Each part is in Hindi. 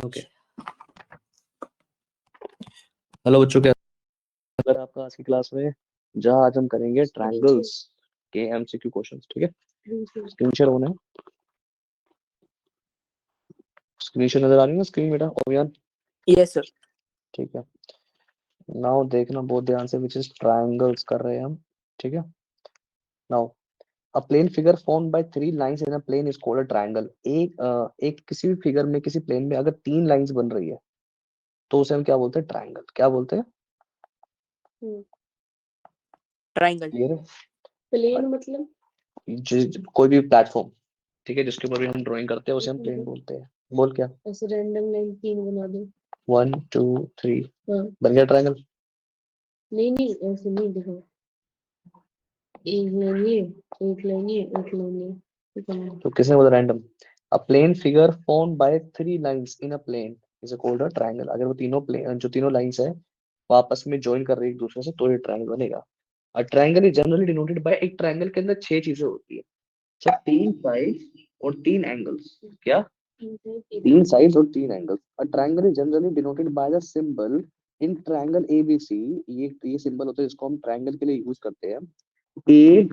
ओके हेलो बच्चों, क्या अगर आपका आज की क्लास में जहाँ आज हम करेंगे ट्रायंगल्स के एमसीक्यू क्वेश्चंस। ठीक है, स्क्रीन शेयर होना है। स्क्रीन शेयर नजर आ रही है स्क्रीन बेटा ओवियन? Yes sir. ठीक है, नाउ देखना बहुत ध्यान से, विच इज ट्रायंगल्स कर रहे हैं हम। ठीक है, now a plane figure formed by three lines in a plane is called a triangle. एक किसी भी फिगर में, किसी प्लेन में अगर तीन लाइंस बन रही है तो उसे हम क्या बोलते हैं? ट्रायंगल। क्या बोलते हैं? ट्रायंगल। क्लियर है? प्लेन मतलब कोई भी प्लेटफॉर्म, ठीक है, जिसके ऊपर भी हम ड्राइंग करते हैं उसे हम प्लेन बोलते हैं। बोल क्या? ऐसे रैंडम लाइन तीन बना दो। 1 2 3 हाँ। बन गया ट्रायंगल। नहीं ऐसे नहीं, देखो एक लाइन ये, एक लाइन ये, एक लाइन ये, ठीक है। तो किसने बोला random? A plane figure formed by three lines in a plane is called a triangle. अगर वो तीनों प्लेन, जो तीनों लाइंस है वो आपस में ज्वाइन कर रही है एक दूसरे से, तो ये ट्रायंगल बनेगा। A triangle is generally denoted by, एक ट्रायंगल के अंदर छह चीजें होती है, अच्छा, तीन साइड और तीन एंगल्स। क्या? तीन साइड्स और तीन angles. A triangle is generally denoted by the symbol in triangle ABC. ये सिंबल होता है जिसको हम ट्रायंगल के लिए यूज करते हैं। A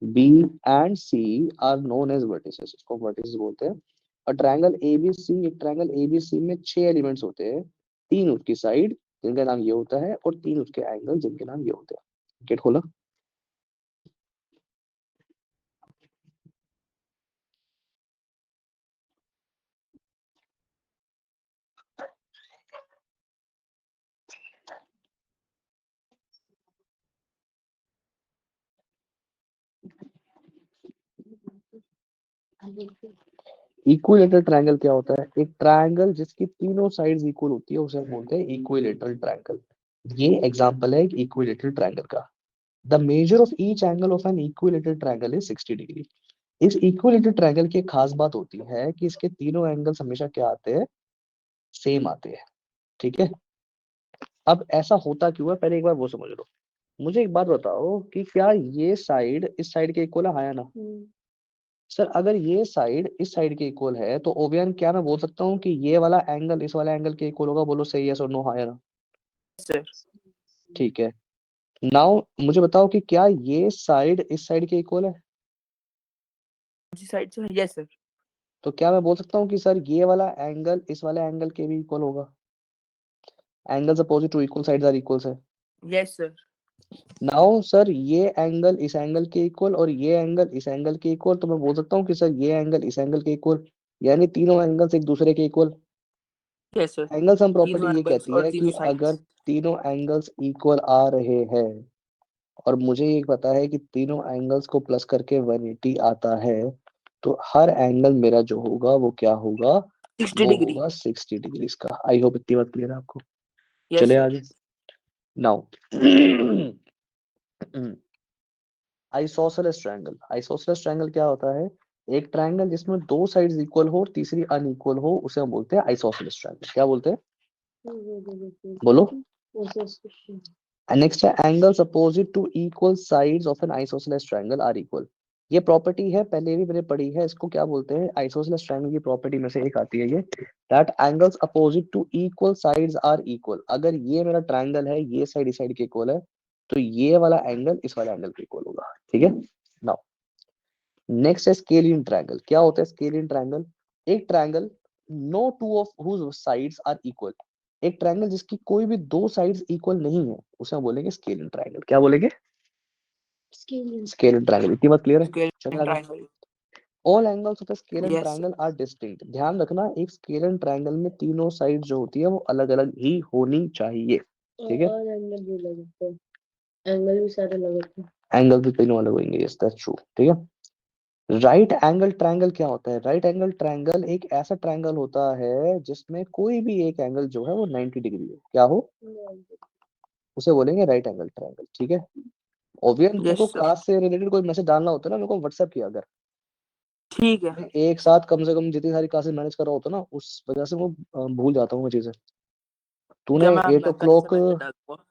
B and C are known as vertices, इसको वर्टिसेस बोलते हैं। और ट्रायंगल एबीसी, एक ट्रायंगल एबीसी में छह एलिमेंट्स होते हैं, तीन उसकी साइड जिनका नाम ये होता है और तीन उसके एंगल जिनके नाम ये होते हैं। गेट खोला? इक्विलेटरल ट्रायंगल क्या होता है? एक ट्रायंगल जिसकी तीनों साइड्स इक्वल होती है उसे हम बोलते हैं इक्विलेटरल ट्रायंगल। ये एग्जांपल है एक इक्विलेटरल ट्रायंगल का। The measure of each angle of an equilateral triangle is 60 degree. इस इक्विलेटरल ट्रायंगल की एक खास बात होती है कि इसके तीनों एंगल्स हमेशा क्या आते हैं? सेम आते हैं। ठीक है, अब ऐसा होता क्यों है पहले एक बार वो समझ लो। मुझे एक बात बताओ कि क्या ये साइड इस साइड के इक्वल है, हाँ या ना? सर अगर ये साइड इस साइड के इक्वल है तो ओबियन क्या मैं बोल सकता हूँ कि ये वाला एंगल इस वाला एंगल के इक्वल होगा? बोलो सही है, और नो, हाँ या ना? सर ठीक है, नाउ मुझे बताओ कि क्या ये साइड इस साइड के इक्वल है? जी साइड से यस सर। तो क्या मैं बोल सकता हूँ कि सर ये वाला एंगल इस वाले एंगल के भी इक्वल होगा? Angles opposite to equal sides are equals है। Yes sir. नाउ सर ये एंगल इस एंगल के इक्वल और ये एंगल इस एंगल के इक्वल, तो मैं बोल सकता हूँ कि सर ये एंगल इस एंगल के इक्वल, यानी तीनों एंगल्स एक दूसरे के equal. Yes sir. Angle sum तीनों प्रॉपर्टी ये एंगल्स कहती और है कि तीनों अगर साइड्स। तीनों एंगल्स इक्वल आ रहे हैं और मुझे ये पता है कि तीनों एंगल्स को प्लस करके 180 आता है, तो हर एंगल मेरा जो होगा वो क्या होगा? 60 वो डिग्री। होगा 60 डिग्री का। आई होप इतनी बात क्लियर है आपको। यस चले सर। आगे। Now isosceles triangle. Isosceles triangle क्या होता है? एक ट्रायंगल जिसमें दो साइड्स इक्वल हो और तीसरी अनइक्वल हो उसे हम बोलते हैं आइसोसेलेस ट्रायंगल। क्या बोलते हैं? बोलो। नेक्स्ट है angles opposite to equal sides of an isosceles triangle are equal. ये प्रॉपर्टी है, पहले भी मैंने पढ़ी है, इसको क्या बोलते हैं? आइसोसेलेस ट्रायंगल की प्रॉपर्टी में से एक आती है ये, that angles opposite to equal sides are equal. अगर ये मेरा ट्रायंगल है, ये साइड इस साइड के इक्वल है, तो ये वाला एंगल इस वाले एंगल के इक्वल होगा। ठीक है, नाउ नेक्स्ट है स्केलियन ट्रायंगल। क्या होता है स्केलियन ट्रायंगल? एक triangle no two of whose sides are equal. एक ट्रायंगल जिसकी कोई भी दो साइड्स इक्वल नहीं है उसे हम बोलेंगे स्केलियन ट्रायंगल। क्या बोलेंगे? Scalene triangle. इतनी बात क्लियर है? चलिए आगे। Triangle. All angles of a scalene yes triangle are distinct. ध्यान रखना, एक स्केलियन ट्रायंगल में तीनों साइड जो होती है वो अलग अलग ही होनी चाहिए। ठीक है, और एंगल भी अलग होते हैं, एंगल भी सारे अलग होते हैं। एंगल भी तीनों अलग होंगे, यस दैट्स ट्रू। ठीक है, राइट एंगल ट्रायंगल क्या होता है? राइट एंगल ट्रायंगल एक ऐसा ट्रायंगल होता है जिसमें कोई भी एक एंगल जो है वो 90 डिग्री हो। क्या हो? उसे बोलेंगे राइट एंगल ट्रायंगल। ठीक है, ओबियन तुमको यस सर। क्लास से रिलेटेड कोई मैसेज डालना होता है ना, मेरे को व्हाट्सएप किया अगर ठीक है। मैं एक साथ कम से कम जितनी सारी क्लासेस मैनेज कर रहा होता ना, उस वजह से वो भूल जाता हूँ मैं चीजें। तूने क्या मैं 8 ओ आपका कल से क्लॉक मैसेज डाल दूंगा।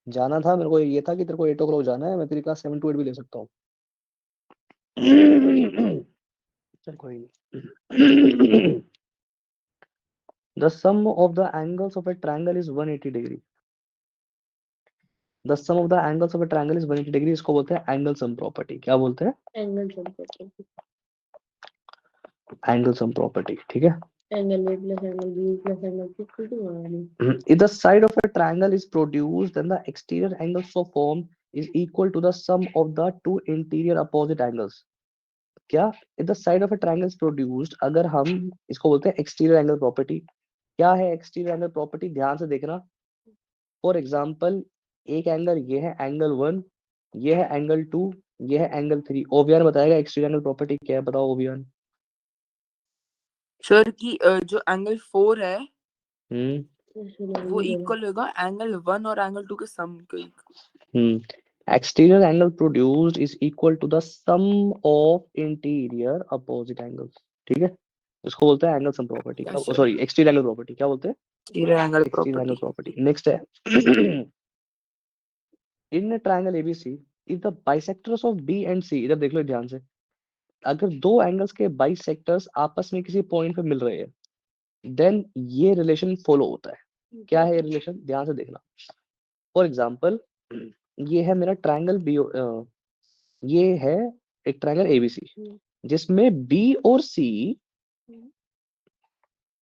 जाना था, मेरे को ये था कि तेरे को 8 ओ क्लॉक जाना है, मैं तेरी क्लास 7 to 8 भी ले सकता हूँ। चल कोई नहीं। The sum of the angles of a triangle is 180 degree. The sum of the angles of a triangle is 180 degree, इसको बोलते हैं एंगल सम प्रॉपर्टी। क्या बोलते हैं? Angle sum property. Angle sum property, ठीक है। Angle A plus angle B plus angle C equal to 180। If the side of a triangle is produced, then the exterior angle so formed is equal to the sum of the two interior opposite angles. क्या? If the side of a triangle is produced, अगर हम इसको बोलते हैं exterior angle property। क्या है exterior angle property? ध्यान से देखना। फॉर एग्जाम्पल, एक एंगल ये है एंगल 1, ये है एंगल 2, ये है एंगल 3। ओवियन बताएगा एक्सटीरियर एंगल प्रॉपर्टी क्या है, बताओ ओवियन। सर की जो एंगल 4 है हम्म वो इक्वल होगा एंगल 1 और एंगल 2 के सम के। Exterior angle produced is equal to the sum of interior opposite angles, ठीक है। इसको बोलते हैं angle sum property. Yes, sir. Sorry, exterior angle property. क्या बोलते हैं? Exterior angle exterior angle property. Property. Next है in triangle ABC if the bisectors of B and C, इधर देख लो ध्यान से, अगर दो एंगल्स के बाइसेक्टर्स आपस में किसी पॉइंट पे मिल रहे हैं, देन ये रिलेशन फॉलो होता है। क्या है ये रिलेशन? ध्यान से देखना। फॉर एग्जाम्पल, ये है मेरा ट्रायंगल बी, ये है एक ट्रायंगल एबीसी जिसमें बी और सी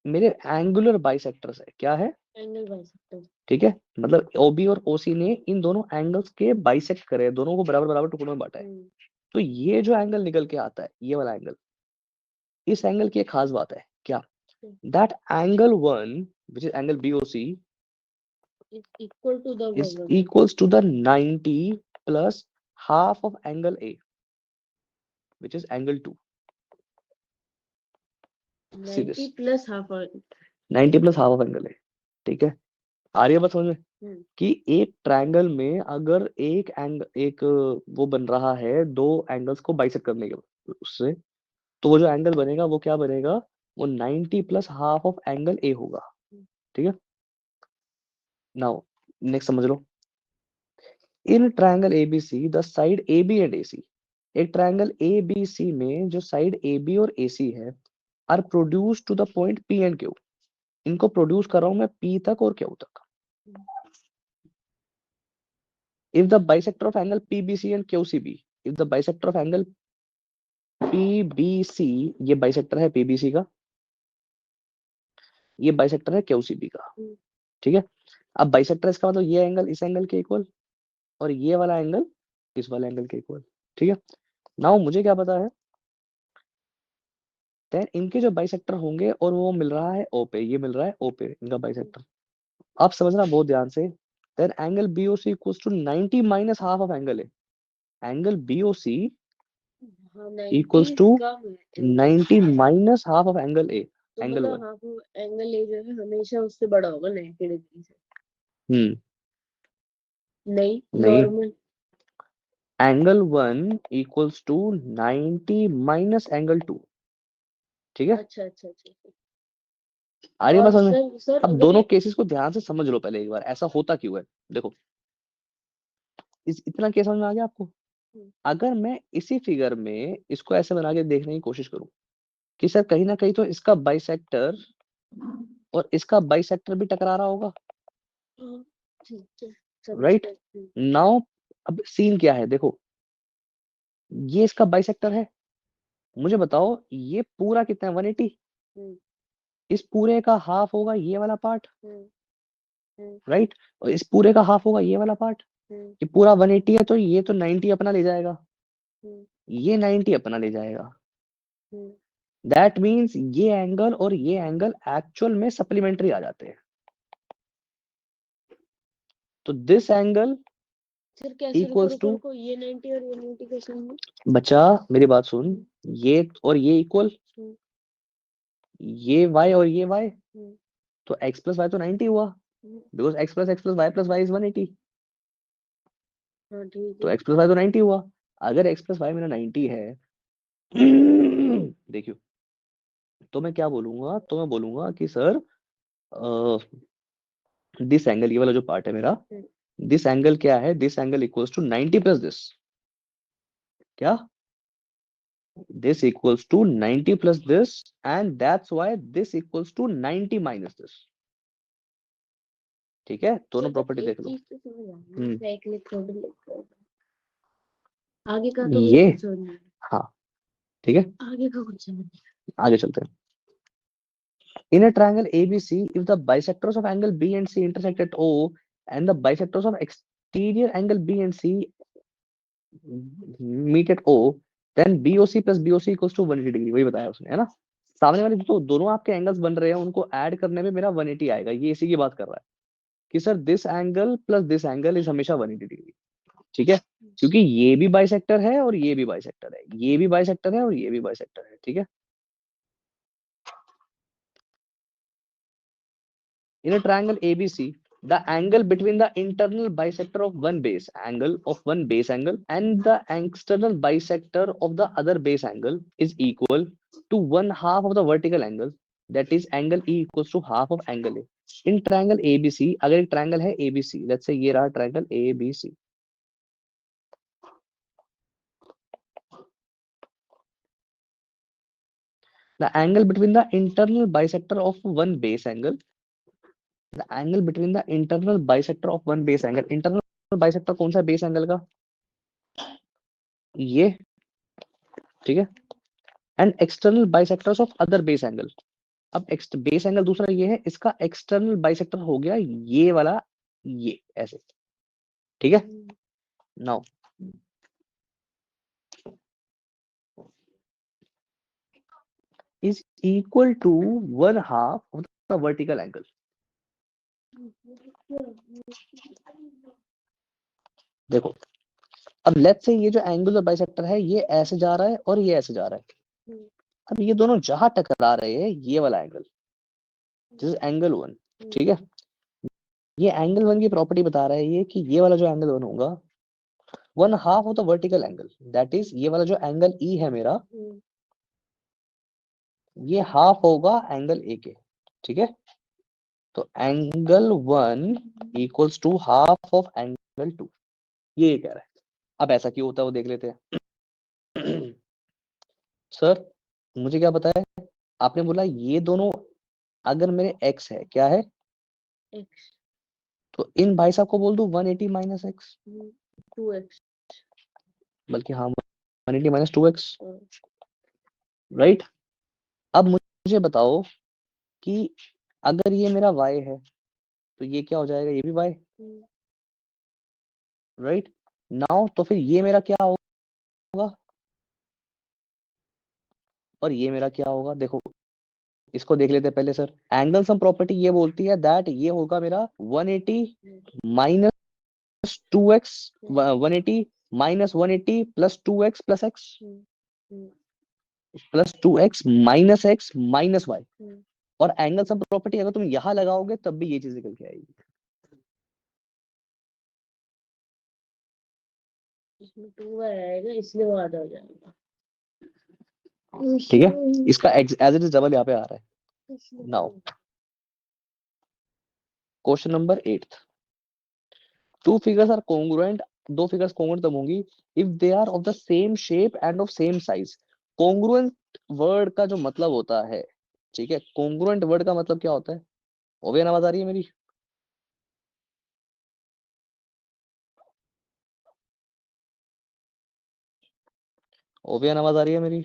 मेरे एंगुलर बाइसेक्टर्स है। क्या है? Angle bisector. ठीक है, मतलब ओबी और ओसी ने इन दोनों एंगल्स के बाइसेक्ट करे, दोनों को बराबर बराबर टुकड़ों में बांटा है। तो ये जो एंगल निकल के आता है, ये वाला एंगल, इस एंगल की एक खास बात है। क्या? That angle 1 which is angle BOC is equal to the is equals to the 90 plus half of angle A which is angle 2. See this 90 plus half 90 plus half of angle A, ठीक है। आ रही है बात समझ में कि एक ट्रायंगल में अगर एक वो बन रहा है दो एंगल्स को बाइसेक्ट करने के उससे, तो वो जो एंगल बनेगा वो क्या बनेगा? वो 90 plus half of angle A होगा, ठीक है। नाउ नेक्स्ट समझ लो, in triangle ABC the side A B and A C, एक ट्रायंगल ए बी सी में जो साइड ए बी और ए सी है are produce to the point P and Q. इनको प्रोड्यूस कर रहा हूं मैं पी तक और क्यू तक। If the bisector of angle PBC and QCB, if the bisector of angle PBC, ये बाइसेक्टर है पीबीसी का, ये बाइसेक्टर है क्यूसीबी का, ठीक है। अब बाइसेक्टर इसका मतलब ये एंगल इस एंगल के इक्वल और ये वाला एंगल इस वाले एंगल के इक्वल, ठीक है। नाउ मुझे क्या पता है, देन इनके जो बाइसेक्टर होंगे और वो मिल रहा है ओ पे, ये मिल रहा है ओ पे इनका बाइसेक्टर। आप समझना बहुत ध्यान से, then angle BOC equals to 90 minus half of angle A. Angle BOC equals to 90 minus half of angle A, तो एंगल मतलब 1। हाफ एंगल ए जो है हमेशा उससे बड़ा होगा 90 डिग्री से। नहीं, normal angle 1 equals to 90 minus angle 2, ठीक है। अच्छा अच्छा अच्छा। आ रही है बात समझ में? सर सर अब दोनों केसेस को ध्यान से समझ लो पहले एक बार, ऐसा होता क्यों है। देखो, इतना केस समझ में आ गया आपको? अगर मैं इसी फिगर में इसको ऐसे बना के देखने की कोशिश करूं कि सर कहीं ना कहीं तो इसका बाइसेक्टर और इसका बाइसेक्टर भी टकरा रहा होगा, राइट। नाउ अब सीन क्या है, देखो ये इसका बाइसेक्टर है, मुझे बताओ ये पूरा कितना है? 180। इस पूरे का हाफ होगा ये वाला पार्ट, राइट, और इस पूरे का हाफ होगा ये वाला पार्ट। ये पूरा 180 है तो ये तो 90 अपना ले जाएगा, ये 90 अपना ले जाएगा। दैट मीन्स ये एंगल और ये एंगल एक्चुअल में सप्लीमेंट्री आ जाते हैं। तो दिस एंगल इक्वल्स टू, ये 90 और ये 90 कैसे होंगे? बच्चा मेरी बात सुन, ये और ये इक्वल, ये y और ये y, तो x प्लस वाई तो 90 हुआ, because x plus y is 180। तो x प्लस वाई तो 90 हुआ। अगर x प्लस वाई मेरा 90 है देखियो, तो मैं क्या बोलूंगा, तो मैं बोलूंगा कि सर दिस एंगल, ये वाला जो पार्ट है मेरा, दिस एंगल क्या है? This angle equals to 90 plus this. क्या? this equals to 90 plus this, and that's why this equals to 90 minus this. ठीक है, दोनों मतलब प्रॉपर्टी एक देख लो। चीज तो समझ आ गई, हम्म। Cyclic quadrilateral. आगे का तो ये मेरे को समझ नहीं हाँ ठीक है, आया। आगे का कुछ समझ नहीं आगे चलते हैं। In a triangle ABC, if the bisectors of angle B and C intersect at O, and the bisectors of exterior angle B and C meet at O, then BOC plus BOC equals to 180 degree. वही बताया उसने, है ना। सामने वाले जो दोनों आपके एंगल्स बन रहे हैं उनको ऐड करने में मेरा 180 आएगा। ये इसी की बात कर रहा है कि sir this angle plus this angle is हमेशा 180 डिग्री। ठीक है, क्योंकि ये भी बाइसेक्टर है और ये भी बाइसेक्टर है, ये भी बाइसेक्टर है और ये भी बाइसेक्टर है। ठीक है, in a triangle ABC, the angle between the internal bisector of one base angle and the external bisector of the other base angle is equal to one half of the vertical angle, that is angle E equals to half of angle A. In triangle ABC, अगर एक triangle है ABC, let's say ये रहा triangle ABC, the angle between the internal bisector of one base angle, the angle between the internal bisector of one base angle, internal bisector कौन सा base angle का, ये। ठीक है, and external bisectors of other base angle. अब बेस एंगल दूसरा ये है, इसका एक्सटर्नल बाइसेक्टर हो गया ये वाला, ये ऐसे। ठीक है, now is equal to one half of the vertical angle. देखो, अब लेट्स से ये जो एंगुलर बाइसेक्टर है ये ऐसे जा रहा है और ये ऐसे जा रहा है। अब ये दोनों जहां टकरा रहे हैं, ये वाला angle, this is angle one. ठीक है, ये एंगल वन की प्रॉपर्टी बता रहा है ये कि ये वाला जो एंगल वन होगा, one half of the vertical angle, that is ये वाला जो एंगल ई है मेरा, ये हाफ होगा एंगल ए के। ठीक है, तो angle one equals to half of angle two, ये कह रहा है। अब ऐसा क्यों होता है वो देख लेते हैं। सर मुझे क्या पता है, आपने बोला ये दोनों अगर मेरे x है, क्या है, x, तो इन भाई साहब को बोल दू 180 माइनस एक्स, 2x, बल्कि हाँ 180 माइनस 2x, राइट। अब मुझे बताओ कि अगर ये मेरा y है तो ये क्या हो जाएगा, ये भी y, राइट। नाउ तो फिर ये मेरा क्या होगा और ये मेरा क्या होगा। देखो इसको देख लेते हैं पहले सर। एंगल सम प्रॉपर्टी ये बोलती है दैट ये होगा मेरा 180 minus 2x, 180 minus 180 plus 2x plus x plus 2x minus x minus y। और एंगल सम प्रॉपर्टी अगर तुम यहां लगाओगे तब भी ये चीज निकल के आएगी। इसमें 2y आएगा इसलिए वो आधा हो जाएगा। ठीक है, इसका एज इट इज डबल यहाँ पे आ रहा है। Now question number 8, two figures are congruent, दो फिगर्स कॉन्ग्रुएंट तब होंगी if they are of the same shape and of same size. Congruent word का जो मतलब होता है, ठीक है, कॉन्ग्रुएंट वर्ड का मतलब क्या होता है, ओवियन आवाज आ रही है मेरी, ओवियन आवाज आ रही है मेरी,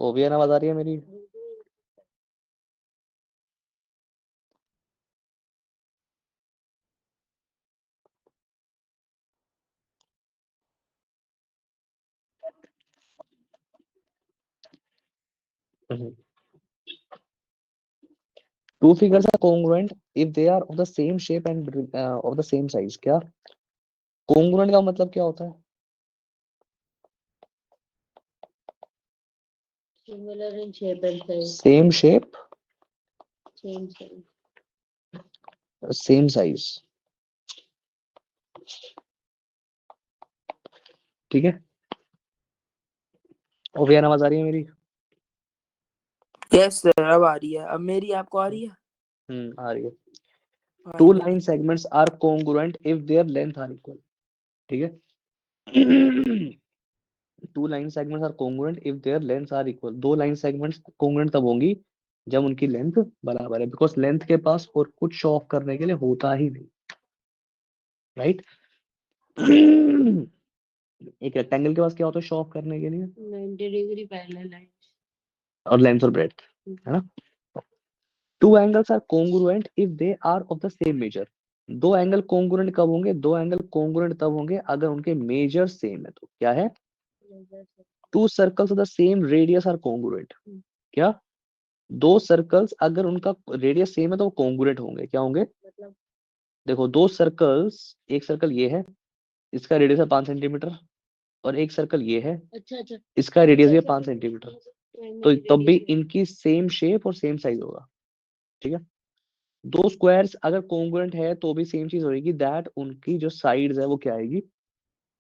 ओवियन आवाज आ रही है मेरी। Two figures are congruent if they are of the same shape and of the same size। क्या congruent का मतलब क्या होता है, Similar in shape and size, same shape same size. Same size. ठीक है, ओवियन आवाज आ रही है मेरी। यस सर, अब आ रही है। अब मेरी आपको आ रही है? आ रही है। हाँ, टू ये line segments are congruent if their length are equal. ठीक है। Two line segments are congruent if their length are equal. दो लाइन सेगमेंट्स कॉन्ग्रुएंट तब होंगी जब उनकी लेंथ बराबर है, बिकॉज लेंथ के पास और कुछ शो ऑफ करने के लिए होता ही नहीं, राइट। एक रेक्टेंगल के पास क्या होता है शो ऑफ करने के लिए? 90 डिग्री पैरेलल लाइन। और लेंथ और ब्रेड्थ, है ना। Two angles are congruent if they are of the same measure. दो एंगल कॉन्ग्रुएंट कब होंगे? दो एंगल कॉन्ग्रुएंट तब होंगे अगर उनके मेजर सेम है। तो क्या है? Two circles of the same radius are congruent. क्या? दो सर्कल्स अगर उनका रेडियस सेम है तो वो कॉन्ग्रुएंट होंगे। क्या होंगे? मतलब देखो दो सर्कल्स, एक सर्कल ये है, इसका रेडियस है 5 सेंटीमीटर, और एक सर्कल ये है, अच्छा अच्छा इसका रेडियस भी है अच्छा 5 सेंटीमीटर। triangle तो की तब भी radius है। इनकी सेम शेप और सेम साइज होगा। ठीक है। दो स्क्वायर्स अगर कॉन्ग्रुएंट है तो भी सेम चीज होगी, दैट उनकी जो साइड्स है वो क्या आएगी?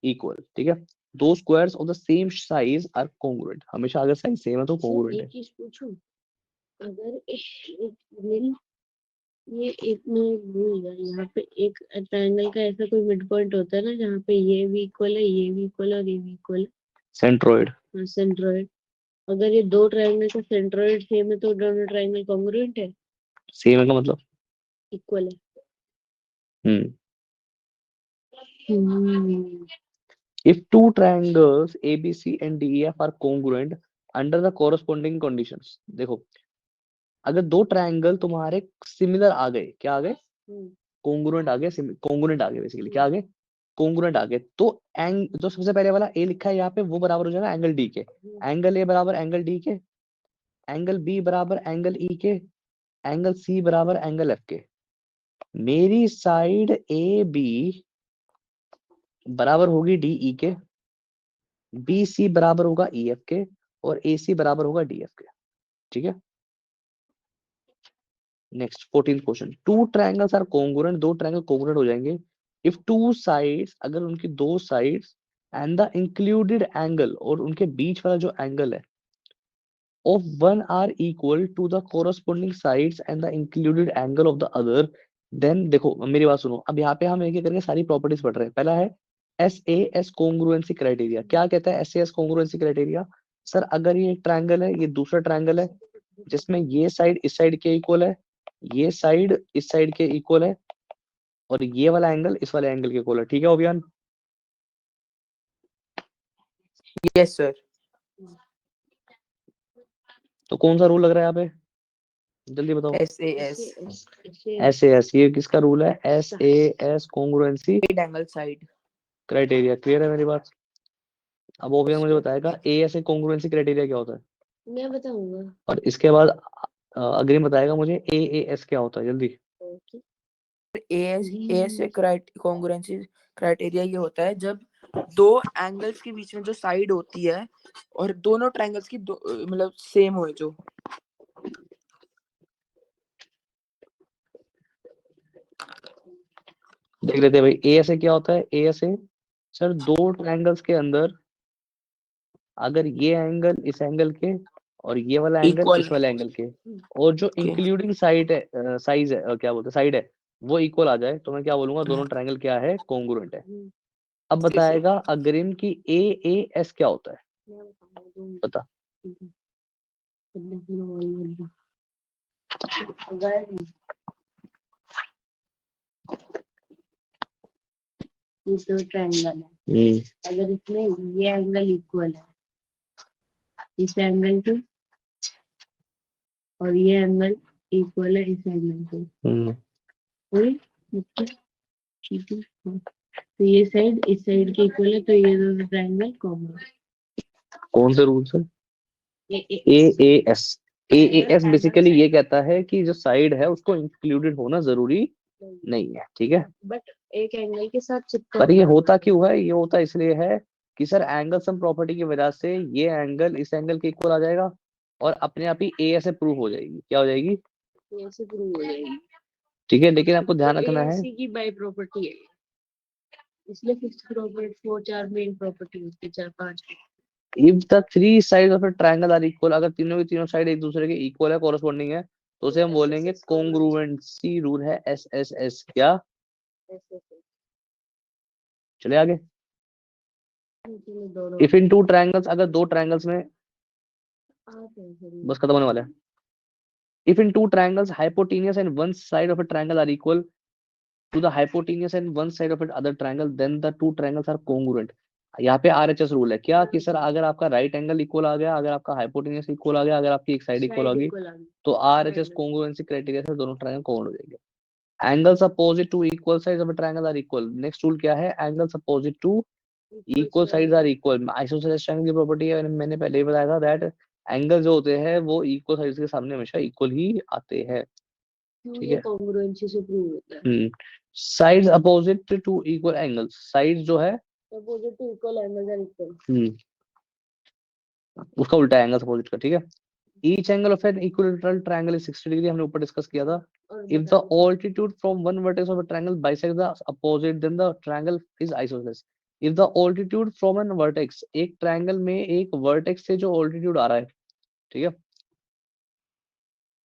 इक्वल। ठीक है। दो squares of the same size are congruent. हमेशा अगर साइज सेम है तो सर कॉन्ग्रुएंट एक है। चीज पूछूं, अगर एक रिंग, ये एक मिनट भूल गया, यहाँ पे एक ट्रायंगल का ऐसा कोई मिड पॉइंट होता है ना जहाँ पे ये भी इक्वल है, ये भी इक्वल है और ये भी इक्वल है, सेंट्रोइड। सेंट्रोइड। अगर ये दो ट्रायंगल का सेंट्रोइड सेम है तो दोनों ट्रायंगल कॉन्ग्रुएंट है, सेम है का मतलब? इक्वल है। हम्म। हम्म, If two triangles ABC and DEF are congruent under the corresponding conditions, देखो अगर दो ट्रायंगल तुम्हारे सिमिलर आ गए, क्या आ गए? कॉन्ग्रुएंट आ गए, कॉन्ग्रुएंट आ गए, बेसिकली क्या आ गए? कॉन्ग्रुएंट आ गए। तो एंग जो सबसे पहले वाला ए लिखा है यहाँ पे वो बराबर हो जाएगा एंगल डी के। एंगल ए बराबर एंगल डी के, एंगल बी बराबर एंगल ई के, एंगल सी बराबर एंगल एफ के। मेरी साइड ए बी बराबर होगी डी ई के, बी सी बराबर होगा ई एफ के, और ए सी बराबर होगा डी एफ के। ठीक है। Next 14th question. Two triangles are congruent, दो ट्रायंगल कॉन्ग्रुएंट हो जाएंगे इफ टू साइड्स, अगर उनकी दो sides and the included angle, और उनके बीच वाला जो एंगल है, of one are equal to the corresponding sides and the included angle of the other. Then देखो मेरी बात सुनो, अब यहाँ पे हम एक एक करके सारी प्रॉपर्टीज पढ़ रहे हैं। पहला है SAS कॉन्ग्रुएंसी क्राइटेरिया। क्या कहता है SAS कॉन्ग्रुएंसी क्राइटेरिया? सर अगर ये एक ट्रायंगल है, ये दूसरा ट्रायंगल है जिसमें ये साइड इस साइड के इक्वल है, ये साइड इस साइड के इक्वल है, और ये वाला एंगल इस वाले एंगल के इक्वल है। ठीक है अभियान? Yes sir. तो कौन सा रूल लग रहा है यहाँ पे? जल्दी बताओ। SAS SAS, ये किसका रूल है? SAS congruency angle side. Criteria. Clear है मेरी बात? अब अभियान मुझे बताएगा ASA कॉन्ग्रुएंसी क्राइटेरिया क्या होता है, मैं बताऊंगा। और इसके बाद अग्रिम बताएगा मुझे AAS क्या होता है। जल्दी। AS कॉन्ग्रुएंसी क्राइटेरिया ये होता है जब दो एंगल्स के बीच में जो साइड होती है और दोनों ट्रायंगल्स की मतलब सेम हो जो। देख लेते हैं भाई ASA क्या होता है। ASA सर दो ट्रायंगल्स के अंदर अगर ये एंगल इस एंगल के और ये वाला एंगल इक्वल इस वाले एंगल के, और जो के इंक्लूडिंग साइड है, साइज है, क्या बोलते हैं, साइड है, वो इक्वल आ जाए, तो मैं क्या बोलूंगा? दोनों ट्रायंगल क्या है? कॉन्ग्रुएंट है। अब बताएगा अग्रिम की AAS क्या होता है, बता। ये दो ट्रायंगल है, अगर इसमें ये एंगल इक्वल है इस एंगल के और ये एंगल इक्वल है इस एंगल के, ठीक है, तो ये साइड इस साइड के इक्वल है, तो ये दोनों ट्रायंगल कॉमन। कौन से रूल से? AAS। AAS बेसिकली ये कहता है कि जो साइड है उसको इंक्लूडेड होना जरूरी नहीं है। ठीक है। बट एक एंगल के साथ चिपका पर ये होता क्यों है? ये होता इसलिए है कि सर एंगल सम प्रॉपर्टी की वजह से ये एंगल इस एंगल के इक्वल आ जाएगा, और अपने आप ही AS से प्रूव हो जाएगी। क्या हो जाएगी? ऐसे प्रूव हो जाएगी। ठीक है, लेकिन आपको ध्यान तो रखना है AC की बाय प्रॉपर्टी है, इसलिए फिक्स प्रॉपर्टी 4 मेन प्रॉपर्टी होती है, 4-5। If the three side of a triangle are equal, अगर तीनों की तीनों साइड एक दूसरे के इक्वल है, कॉरस्पॉन्डिंग है, तो उसे हम बोलेंगे कॉन्ग्रुएंसी रूल है SSS। क्या चले आगे। इफ इन टू ट्रायंगल्स, अगर दो ट्रायंगल्स में, बस खत्म होने वाला है। If in two triangles hypotenuse and one side of a triangle are equal to the hypotenuse and one side of it other triangle, then the two triangles are congruent। यहाँ पे RHS रूल है क्या कि सर अगर आपका राइट एंगल इक्वल आ गया, अगर आपका हाइपोटेनियस इक्वल आ गया, अगर आपकी एक साइड इक्वल आ गई, तो RHS कॉन्ग्रुएंसी क्राइटेरिया से दोनों ट्रायंगल कॉन्ग्रुएंट हो जाएंगे। Angles opposite to equal sides of a triangle are equal. Next rule क्या है? Angles opposite to equal sides are equal. Isosceles triangle की प्रॉपर्टी है, मैंने पहले ही बताया था दैट एंगल जो होते हैं वो इक्वल साइड्स के सामने हमेशा इक्वल ही आते हैं। ठीक है, कॉन्ग्रुएंसी से प्रूव होता है। Sides opposite to equal angles, sides जो है opposite to equal angles are equal, उसका उल्टा एंगल अपोजिट का। ठीक है, each angle of an equilateral triangle is 60 degree, हमने ऊपर डिस्कस किया था। If the altitude from one vertex of a triangle bisect the opposite then the triangle is isosceles. If the altitude from an vertex, एक ट्रायंगल में एक वर्टेक्स से जो ऑल्टीट्यूड आ रहा है, ठीक है,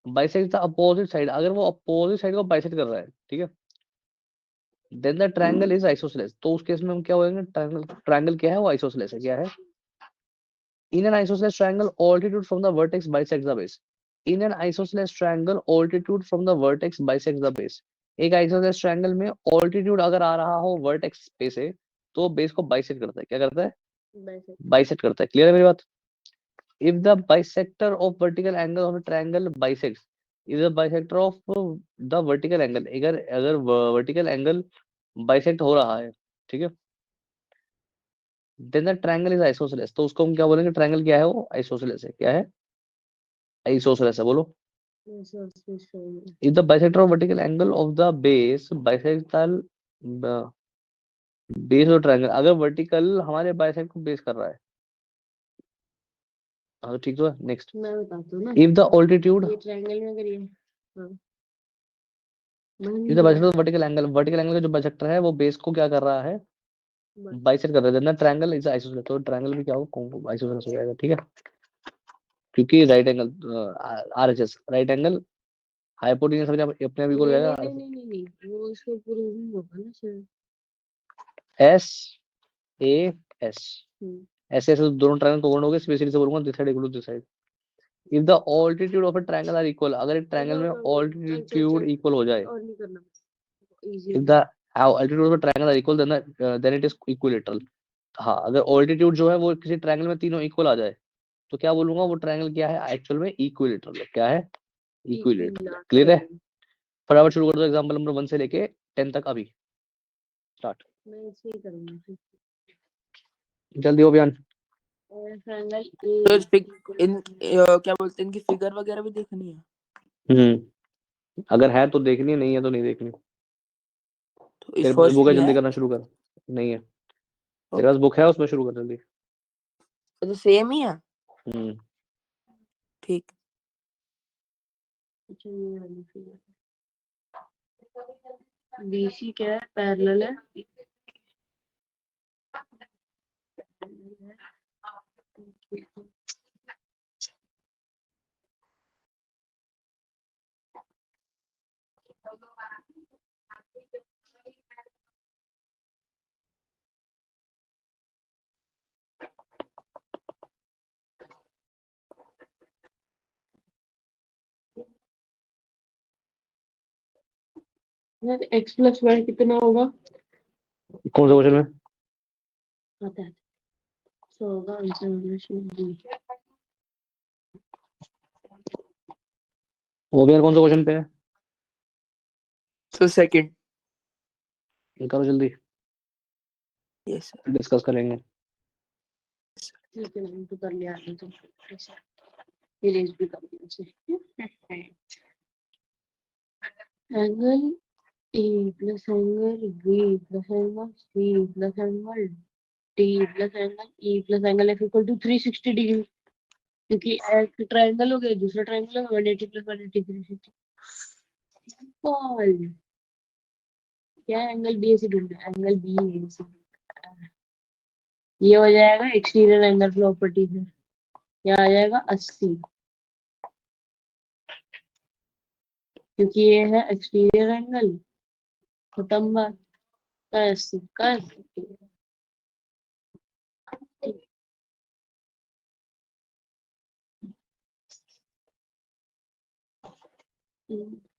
बाइसेक्ट द अपोजिट साइड, अगर वो अपोजिट साइड को बाइसेक्ट कर रहा है, ठीक है, then the triangle is isosceles. तो उस केस में हम क्या बोलेंगे? ट्रायंगल क्या है? वो आइसोसेलेस है। क्या है? In an isosceles triangle, altitude from the vertex bisects the base. In an isosceles triangle, altitude from the vertex bisects the base. एक isosceles triangle में altitude अगर आ रहा हो vertex पे से, तो base को bisect करता है। क्या करता है? bisect करता है। क्लियर है मेरी बात? If the bisector of vertical angle of a triangle bisects, if the bisector of the vertical angle, अगर vertical angle bisect हो रहा है, ठीक है, then the triangle is isosceles. तो उसको हम क्या बोलेंगे? ट्रायंगल क्या है? वो आइसोसेलेस है। क्या है? आइसोसेलेस है। बोलो। If the bisector of vertical angle of the base bisects base और ट्रायंगल, अगर वर्टिकल हमारे बाइसेक्ट को बेस कर रहा है, हाँ ठीक तो है। नेक्स्ट मैं बताता हूँ ना, इफ द ऑल्टीट्यूड, ये ट्रायंगल में अगर ये if the bisector of vertical angle का जो बाइसेक्टर है वो बेस को क्या कर रहा है? बाइसेक्ट कर रहा है। Then triangle is isosceles. तो ट्रायंगल भी क्या होगा? आइसोसेलेस हो जाएगा। ठीक है, क्योंकि right angle RHS right angle hypotenuse अपने आप इक्वल हो जाएगा। नहीं वो इसको प्रूव नहीं होगा ना सर। SAS ऐसे ऐसे दोनों ट्रायंगल कॉन्ग्रुएंट हो गए। स्पेशली से बोलूंगा this side equal to this side. If the altitude of a triangle are equal, अगर एक ट्रायंगल में ऑल्टीट्यूड इक्वल हो जाए, और नहीं करना, if the altitude of a triangle are equal then it is equilateral. हाँ, अगर ऑल्टीट्यूड जो है वो किसी ट्रायंगल में तीनों इक्वल आ जाए, तो क्या बोलूंगा? वो ट्रायंगल क्या है? एक्चुअल में इक्विलेटरल है। क्या है? इक्विलेटरल। क्लियर है? फटाफट शुरू कर दो एग्जांपल नंबर 1 से लेके 10 तक। अभी स्टार्ट। मैं इसे ही करूंगा। जल्दी हो बयान। ट्रायंगल तो क्या बोलते हैं, इनकी फिगर वगैरह भी देखनी है। अगर है तो देखनी है, नहीं है तो नहीं देखनी। तो तेरे इस पास फर्स्ट बुक है? की जल्दी है। करना शुरू कर। नहीं है तेरे पास बुक है? उसमें शुरू कर जल्दी। तो सेम ही है। हम्म ठीक। अच्छा, ये वाली फिगर BC क्या है? पैरेलल है। x प्लस वाई कितना होगा? कौन सा क्वेश्चन में? पता है, सो होगा आंसर होना चाहिए। वो भी कौन सा क्वेश्चन पे है? तो सेकंड। करो जल्दी, यस डिस्कस करेंगे। ठीक है, मैंने तो कर लिया है, तो इरेज भी कर दिया उसे। Angle A plus angle B plus angle C plus angle D plus angle E plus angle F equal to 360 degree. क्योंकि एक ट्रायंगल हो गया, दूसरा ट्रायंगल है 180 प्लस 180 360। कॉल क्या एंगल B से ढूंढना है? एंगल B से ये हो जाएगा एक्सटीरियर एंगल प्रॉपर्टी से, क्या आ जाएगा 80। क्योंकि ये है एक्सटीरियर एंगल, खत्म बात। कस कस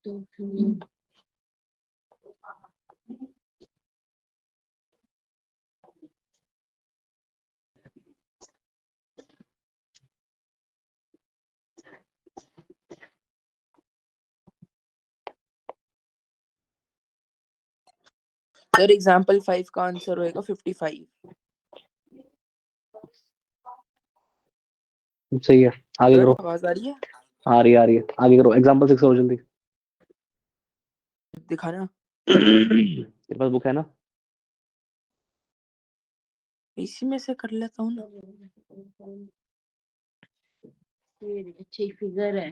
तो सर एग्जाम्पल 5 का आंसर होएगा 55। सही है, आगे सर करो। आवाज आ रही है? आ रही है, आगे करो। एग्जाम्पल 6 करो जल्दी। दिखाना। तेरे पास बुक है ना? इसी में से कर लेता हूँ ना। ये अच्छी फिगर है।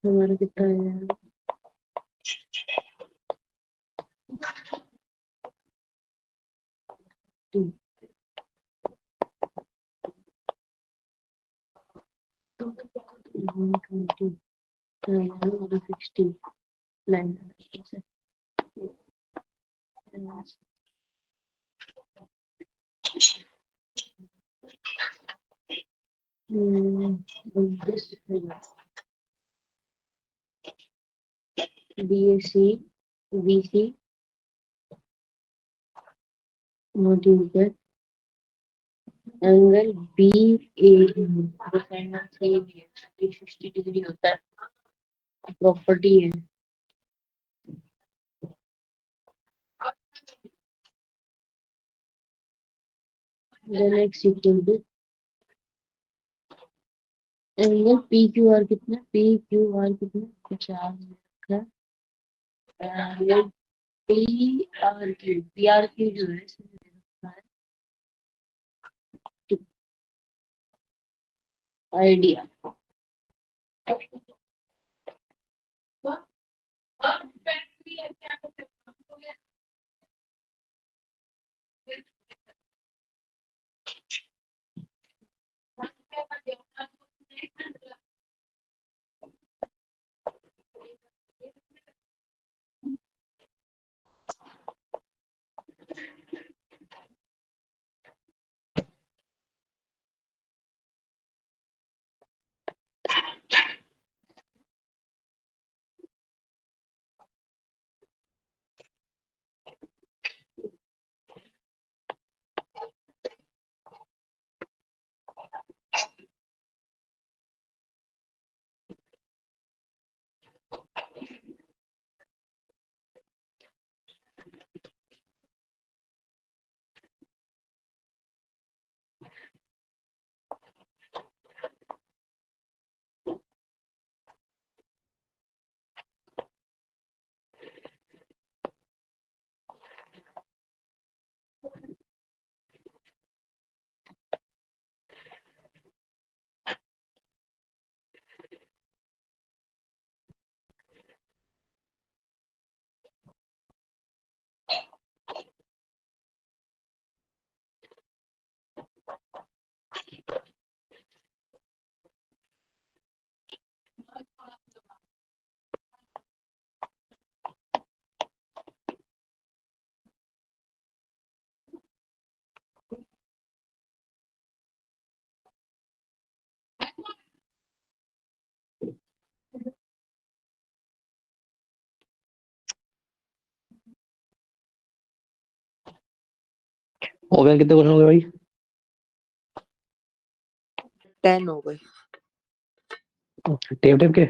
हमारा कितना है? BSc, BC, मॉड्यूल पर एंगल BA, बस एंगल सही भी है, 360 डिग्री होता है, प्रॉपर्टी है। then x equal to angle PQR कितना, PQR कितना 50 का, एंगल PRQ जो है आइडिया। हो गए कितने क्वेश्चन हो गए भाई? 10 हो गए। टेप टेप के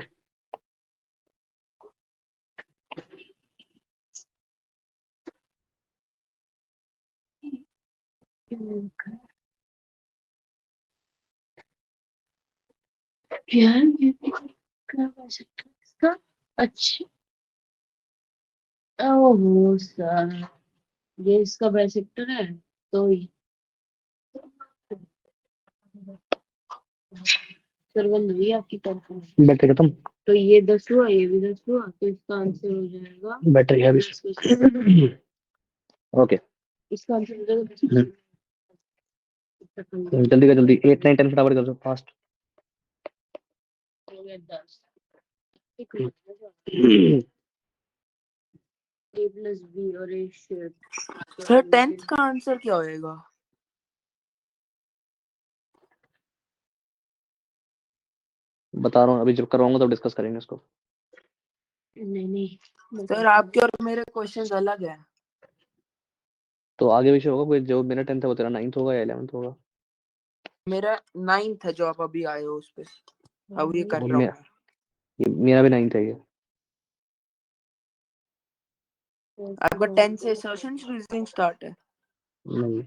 यार ये क्या कर सकते हैं इसका? अच्छा, ओहो सर, ये इसका बाइसेक्टर है तो सर बंद हुई आपकी तरफ। बैटरी खत्म, तो ये 10 हुआ, ये भी 10 हुआ, तो इसका आंसर हो जाएगा बैटरी है भी। 10। ओके इसका आंसर हो जाएगा 10। जल्दी कर जल्दी, 8 9 10 फटाफट कर दो फास्ट। हो गया 10। एक मिनट, a प्लस बी और a शेप। सर 10th का आंसर क्या होएगा? बता रहा हूँ, अभी जब करवाऊंगा तब डिस्कस करेंगे इसको। नहीं सर आपके और मेरे क्वेश्चंस अलग हैं। तो आगे विषय होगा कोई, जो मेरा 10th है वो तेरा 9th होगा या 11th होगा? मेरा 9th है जो आप अभी आए हो उस पे, अब ये कर वो रहा हूँ मैं। मेरा भी 9th है ये। आपका 10 से सर्शन रीजनिंग स्टार्ट है। नहीं,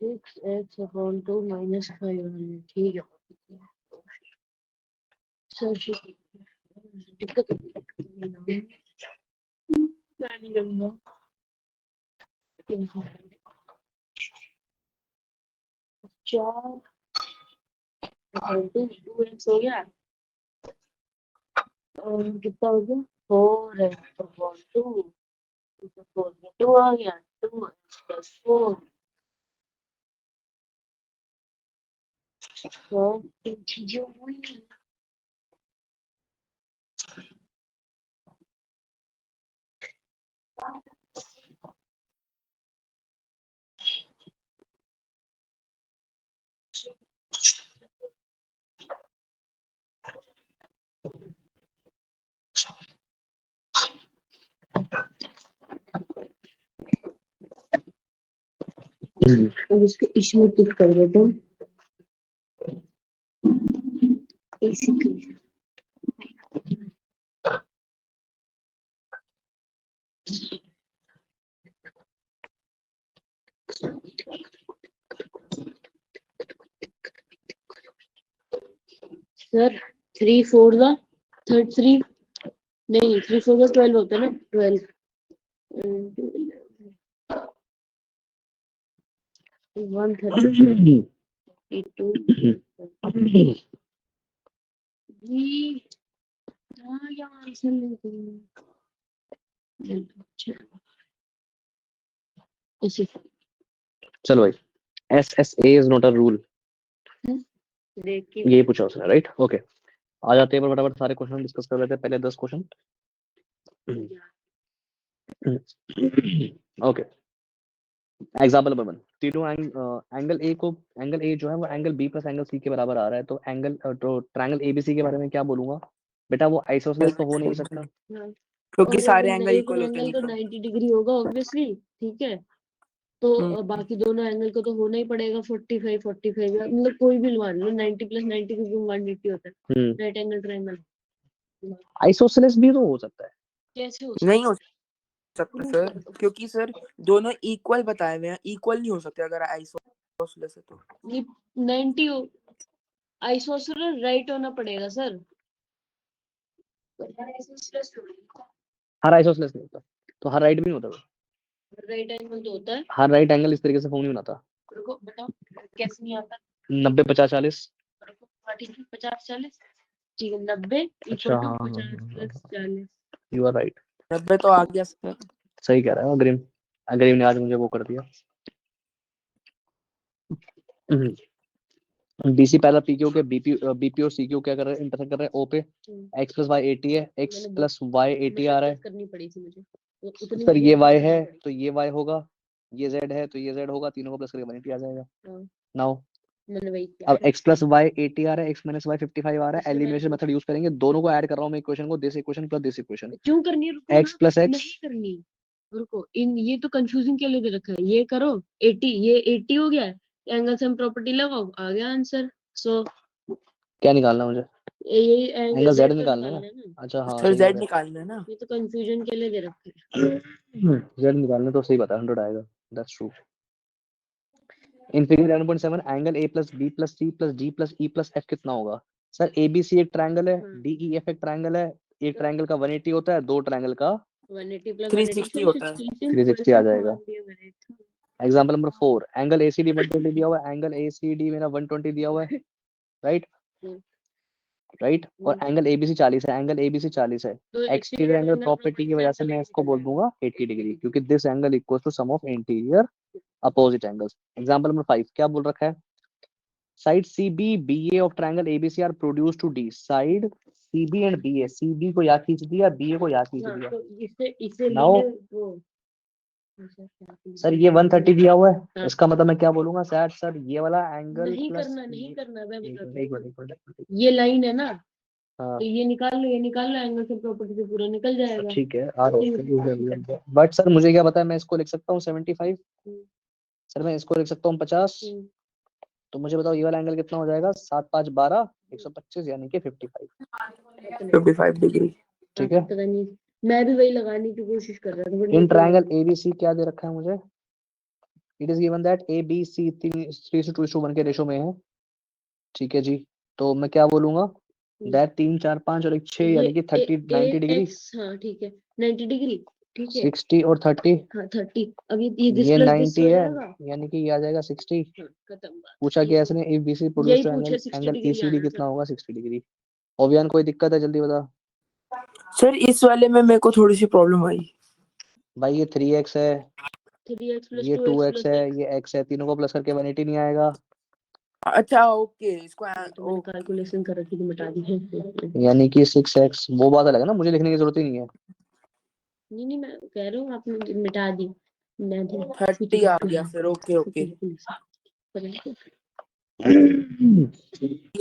सिक्स एक्स अपॉन 2 माइनस 500, ठीक है सर। दिक्कत नहीं करूंगा। 4 2 एक्स हो गया, और कितना हो गया 4 एक्स अपॉन 2, 4 2 आ गया, 2 एक्स प्लस 4। चीजें हुई। अब इसको इसमें टिक कर देता हूँ। बेसिकली सर 3 4 का 3 नहीं 3 4 का 12 होता है ना, 12 132 जी। हाँ यार आंसर नहीं ऐसे चलो भाई, SSA is not a rule, देख के ये पूछा उसने, राइट? ओके, आ जाते हैं फटाफट सारे क्वेश्चन डिस्कस कर लेते हैं, पहले 10 क्वेश्चन। ओके, एग्जाम्पल नंबर 1, तीनों एंगल ए को, एंगल ए जो है वो angle B plus angle C के बराबर आ रहा है, तो एंगल तो ट्रायंगल एबीसी के बारे में क्या बोलूंगा बेटा? वो आइसोसेलेस तो हो नहीं सकता। हाँ। क्योंकि और सारे एंगल एक इक्वल होते एंगल नहीं तो तो। 90 डिग्री होगा ऑब्वियसली, ठीक है, तो बाकी दोनों एंगल को तो होना ही पड़ेगा 45 45, मतलब कोई भी मान लो 90 प्लस 90 क्योंकि 180 होता है राइट एंगल ट्रायंगल। आइसोसेलेस भी तो हो सकता है। कैसे हो नहीं हो सकता सर, क्योंकि सर दोनों इक्वल बताए हुए हैं, इक्वल नहीं हो सकते अगर आइसोसेलेस है तो। 90 आइसोसेलेस राइट होना पड़ेगा सर। हर आइसोसेलेस नहीं होता, तो हर राइट भी नहीं होता, राइट एंगल तो होता है। हर राइट एंगल इस तरीके से फॉर्म नहीं बनाता। रुको बताओ कैसे नहीं आता। 90 50 40। रुको, हाँ, ठीक है 50 40, ठीक है 90 अच्छा, इक्वल टू हाँ 50 प्लस 40। यू आर राइट, 90 तो आ गया सर। सही कह रहा है अग्रिम, अग्रिम ने आज मुझे वो कर दिया। बीसी पहला पीक्यू के बीपी और सीक्यू क्या कर रहे हैं, इंटरसेक्ट कर रहे हैं ओ पे। एक्स प्लस वाई 80 है, एक्स प्लस वाई 80 आ रहा है। करनी पड़ी थी मुझे, तो उतनी सर ये मेहनत वाई करनी है पड़ी। तो ये वाई होगा, ये जेड है तो ये जेड होगा, तीनों को प्लस करके 180 आ जाएगा। हाँ। नाउ मैंने वही किया। अब x प्लस वाई 80 आ रहा है, x माइनस वाई 55 आ रहा है, इससे एलिमिनेशन मेथड यूज करेंगे, दोनों को ऐड कर रहा हूँ मैं इक्वेशन को, this equation plus this equation, क्यों करनी है? रुको x ना, प्लस x नहीं करनी, रुको। इन ये तो कंफ्यूजिंग के लिए दे रखा है। ये करो 80, ये 80 हो गया, एंगल सम प्रॉपर्टी लगाओ, आ गया आंसर। सो क्या निकालना है मुझे? ये एंगल एंगल z जेड तो निकालना है निकालना ना? है ना। अच्छा हाँ सर सही कह जेड रहे निकालना है ना। ये तो कंफ्यूजन के लिए दे रखा है। हैं, z निकालना तो सही बता, 100 आएगा, that's true. In figure 11.7 angle a plus b plus c plus d plus e plus f कितना होगा? सर ABC एक ट्रायंगल है, हाँ, DEF एक ट्रायंगल है, एक ट्रायंगल का 180 होता है, दो ट्रायंगल का 180 प्लस 360 होता है। 360 आ जाएगा। एग्जांपल नंबर 4, एंगल ACD 120 दिया हुआ है, एंगल ACD मेरा 120 दिया हुआ है, राइट राइट, और एंगल ABC 40 है, एंगल ABC 40 है, तो एक्सटीरियर एंगल प्रॉपर्टी की वजह से मैं इसको बोल दूंगा 80 डिग्री, क्योंकि this angle equals to sum of interior opposite angles. Example number 5 क्या बोल रखा है? Side CB BA of triangle ABC are produce to D, side CB and BA, CB को यहाँ खींच दिया, BA को यहाँ खींच हाँ, दिया। तो इसे नाउ वो सर ये 130 दिया हुआ है, हाँ। इसका मतलब मैं क्या बोलूंगा सर ये वाला एंगल नहीं प्लस करना, नहीं करना, मैं एक बताती मिनट, हूँ। एक मिनट, ये लाइन है ना, हाँ तो ये निकाल लो, ये निकाल लो, एंगल से प्रॉपर्टी से पूरा निकल जाएगा। ठीक है आ रहा हूँ, बट सर मुझे क्या पता है, मैं इसको लिख सकता हूँ 75, हम्म, सर मैं इसको लिख सकता हूँ 50, हम्म, तो मुझे बताओ ये वाला एंगल कितना हो जाएगा? 7 5 12 125 यानी कि 55, पता नहीं, 55 डिग्री। ठीक है। पता नहीं, मैं भी वही लगाने की कोशिश कर रहा था, बट इन मेरे को ट्रायंगल लगा। ABC क्या दे रखा है मुझे? It is given that ABC 3:2:1 के रेशो में है, ठीक है जी। तो मैं क्या बोलूंगा? दैट 3 4 5 और 1 6 ये यानी कि 30 90 डिग्री, एक्स, हाँ ठीक है, 90 डिग्री, ठीक है। 60 और 30, हाँ 30, अब ये दिस ये प्लस दिस 90 हो है, जाएगा। यानी कि ये आ जाएगा 60। हाँ, खत्म बात। पूछा ये गया इसने इफ BC प्रोड्यूस यही टू पूछा, एंगल 60 एंगल डिग्री ACD आना था। कितना होगा? 60 डिग्री। ओवियन कोई दिक्कत है? जल्दी बता सर इस वाले में मेरे को थोड़ी सी प्रॉब्लम आई। भाई। ये 3x है, 3x प्लस ये 2x 2x प्लस है, x। ये x है, तीनों को प्लस करके 180 नहीं आएगा, अच्छा ओके, इसको तो मैंने कैलकुलेशन कर रखी थी, मिटा दी है। यानी कि 6x। वो बात अलग है ना, मुझे लिखने की जरूरत ही नहीं है। नहीं नहीं, मैं कह रहा हूँ आपने मिटा दी। मैं दी 30 आ गया फिर। ओके ओके, ये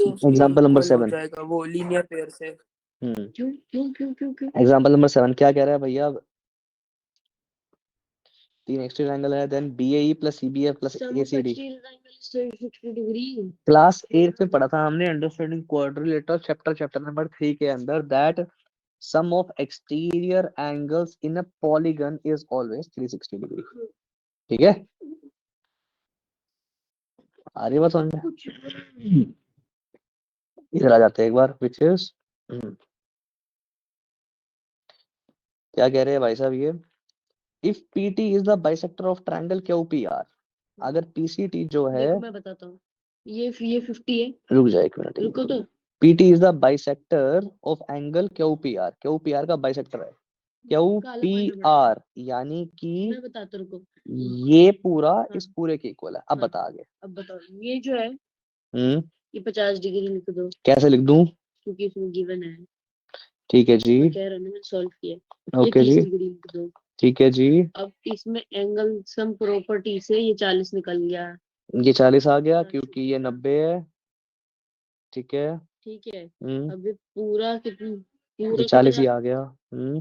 उसके एग्जाम्पल नंबर इक्वल हो 7। जाएगा वो लीनियर पेयर से। क्यों क्यों क्यों क्यों क्यों? एग्जाम्पल नंबर 7 क्या कह रहा है भैया? तीन एक्सट्रीम एंगल है, then BAE plus CBF plus Sum of ACD। exterior angle is 60 degree. Class 8 में पढ़ा था हमने, अंडरस्टैंडिंग क्वाड्रिलेटरल चैप्टर नंबर 3 के अंदर, that sum of exterior angles in a polygon is always 360 degree, ठीक है। आ रही बात समझ में? इधर आ जाते हैं एक बार, विच इज क्या कह रहे हैं भाई साहब ये? If PT is the bisector of triangle QPR, अगर PCT जो है, देखो मैं बताता हूँ, ये 50 है। रुक जाए एक मिनट, रुको तो, PT is the bisector of angle QPR, QPR का बाइसेक्टर है काला पढ़ना पड़ेगा। QPR, यानी कि मैं बताता, रुको। ये पूरा हाँ, इस पूरे के इक्वल है। अब हाँ, बता आगे। अब बताओ, ये जो है, ये 50 डिग्री लिख दो, कैसे लिख दूं? क्योंकि इसमें गिवन है। ठीक है जी, मैं कह रहा हूँ ना, मैंने सॉल्व किया। ये ओके 30 जी, डिग्री लिख दो। ठीक है जी, अब इसमें एंगल सम प्रॉपर्टी से ये 40 निकल गया। ये 40 आ गया हाँ, क्योंकि ये 90 है, ठीक है। ठीक है। हम्म, अब ये पूरा कितना, ये पूरा 40 कितना? ही आ गया।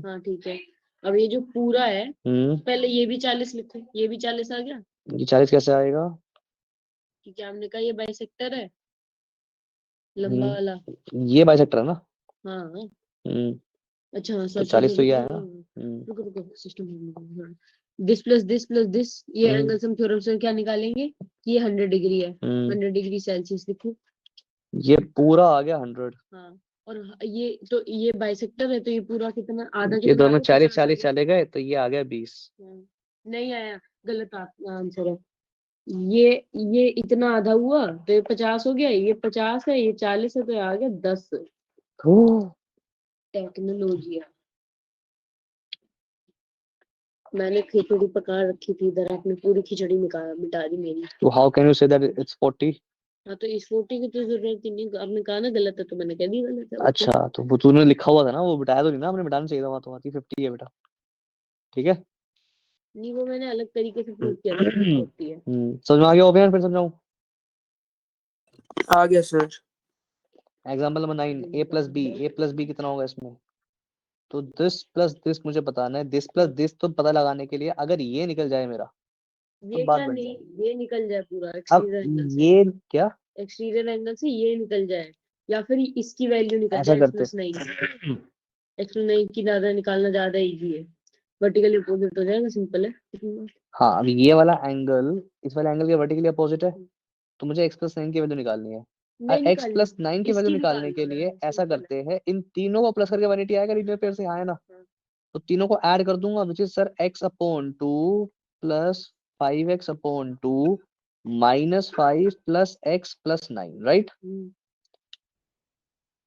हाँ ठीक है। अब ये जो पूरा है, हम्म, पहले ये भी 40 लिखो, ये भी 40 आ गया, ये 40 कैसे आएगा? क्योंकि हमने कहा ये बाइसेक्टर है, लंबा हम्म, वाला। ये बाइसेक्टर है ना? हाँ हाँ। हम्म, अच्छा हाँ, तो सॉरी सॉरी 40 तो सॉरी, ये रुको है ना? रुको रुको रुको, सिस्टम। हाँ, दिस प्लस दिस, ये एंगल सम थ्योरम से क्या निकालेंगे कि ये 100 डिग्री है। 100 डिग्री सेल्सियस लिखो। ये पूरा आ गया 100। हाँ, और ये तो ये बाइसेक्टर है, तो ये पूरा कितना, आधा ये कितना आ दोनों गया? 40 50 आ 40 गया। चले गए, तो ये आ गया 20। हाँ, नहीं आया, गलत आंसर है। ये ये इतना आधा हुआ, तो ये 50 हो गया, ये 50 है, ये 40 है, तो ये आ गया 10। ओह, टेक्नोलॉजी। मैंने खिचड़ी पका रखी थी इधर, आपने पूरी खिचड़ी मिटा दी मेरी। तो how can you say that it's 40? हाँ, तो इस 40 की तो जरूरत ही नहीं, आपने कहा ना गलत है, तो मैंने कह दी गलत है, ओके। अच्छा, तो वो तूने लिखा हुआ था ना, वो बिठाया तो नहीं ना, हमने बिठाना चाहिए था, वहां तो आती 50 है बेटा, ठीक है। नहीं, वो मैंने अलग तरीके से प्रूव किया था कि 40 है। समझ में आ गया? ओपिनियन फिर समझाऊं? आ गया sir. Example number 9, a plus B, a plus B कितना होगा इसमें? तो दिस प्लस दिस मुझे बताना है, दिस प्लस दिस तो पता लगाने के लिए अगर ये निकल जाए मेरा तो ये बात क्या बन नहीं, जाएगी। ये निकल जाए पूरा अब एक्सटीरियर एंगल से, ये क्या एक्सटीरियर एंगल से ये निकल जाए, या फिर इसकी वैल्यू निकल ऐसा जाए करते x+9, x+9 की ज्यादा निकालना ज्यादा इजी है, वर्टिकली अपोजिट हो जाएगा, सिंपल है। हाँ, अब ये वाला एंगल इस वाले एंगल के वर्टिकली अपोजिट है, तो मुझे x प्लस 9 की वैल्यू निकालनी है। नहीं और x निकालनी, प्लस 9 की वैल्यू इसकी निकालने के निकालनी लिए है, ऐसा सिंपल है। करते हैं, इन तीनों को प्लस करके 180 आएगा लीनियर पेयर से, आया ना? तो तीनों को ऐड कर दूंगा, which is sir x/2 plus 5x/2 minus 5 plus x plus 9, right?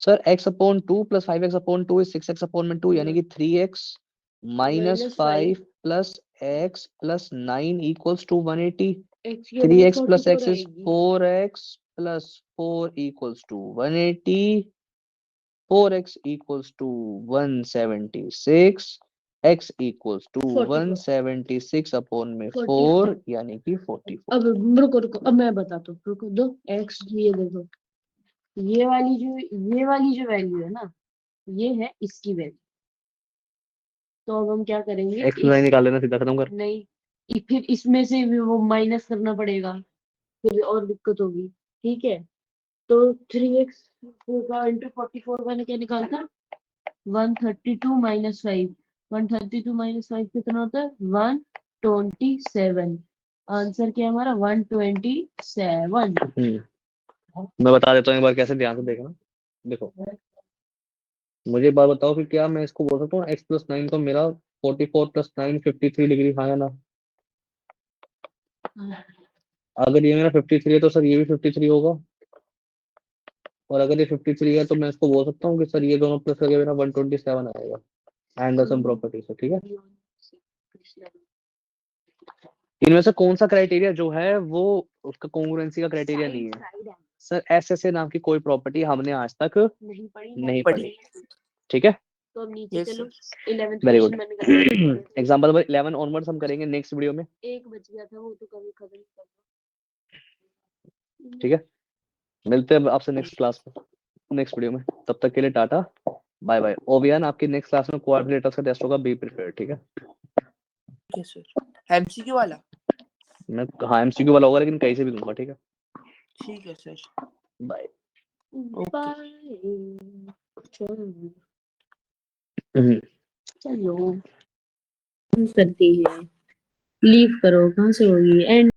Sir x/2 plus 5x/2 is 6x/2 यानी कि 3x minus minus 5 plus x plus 9 equals to 180। x की value 3x plus 44 x is आएगी। 4x plus 4 equals to 180. 4x equals to 176. x equals to 44 176 upon में 4 44 यानी कि 44। अब रुको रुको, अब मैं बताता हूँ, रुको दो, x ये देखो, ये वाली जो वैल्यू है ना, ये है इसकी वैल्यू। तो अब हम क्या करेंगे, x नहीं निकाल लेना, सीधा खत्म कर। नहीं, फिर इसमें से भी वो माइनस करना पड़ेगा, फिर और दिक्कत होगी, ठीक है? तो 3x होगा इंटू 44, मैंने क्या निकाला था, 132 माइनस 5, 132 माइनस 5 कितना होता है, 127। आंसर क्या है हमारा, 127। मैं बता देता हूँ एक बार, कैसे ध्यान से देखना। देखो, मुझे एक बात बताओ कि क्या मैं इसको बोल सकता हूँ x प्लस 9 तो मेरा 44 प्लस 9 53 डिग्री, हाँ या ना? अगर ये मेरा 53 है तो सर ये भी 53 होगा, और अगर ये 53 है तो मैं इसको बोल सकता हूँ कि सर ये दोनों प्लस करके मेरा 127 आएगा एंडरसन प्रॉपर्टी से, ठीक है? इनमें से कौन सा क्राइटेरिया जो है वो उसका कॉन्ग्रुएंसी का क्राइटेरिया नहीं है? सर SSA नाम की कोई प्रॉपर्टी हमने आज तक नहीं पढ़ी, ठीक है? तो अब नीचे Yes, चलो, sir. 11th very question good. मैंने कर एग्जाम्पल नंबर 11 ऑनवर्ड्स हम करेंगे नेक्स्ट वीडियो में, एक बच गया था, वो तो कभी खत्म कर दो। ठीक है? मिलते हैं आपसे नेक्स्ट क्लास में, नेक्स्ट वीडियो में। तब तक के लिए टाटा बाय बाय। ओवियन, आपकी नेक्स्ट क्लास में कोऑर्डिनेटर्स का टेस्ट होगा, बी प्रिपेयर्ड, ठीक है? Yes, sir. MCQ वाला? मैं हाँ MCQ वाला होगा, लेकिन कहीं से भी दूंगा, ठीक है? ठीक है सर। बाय। ओके। चलो करती है, लीव करो, कहाँ से होगी एंड।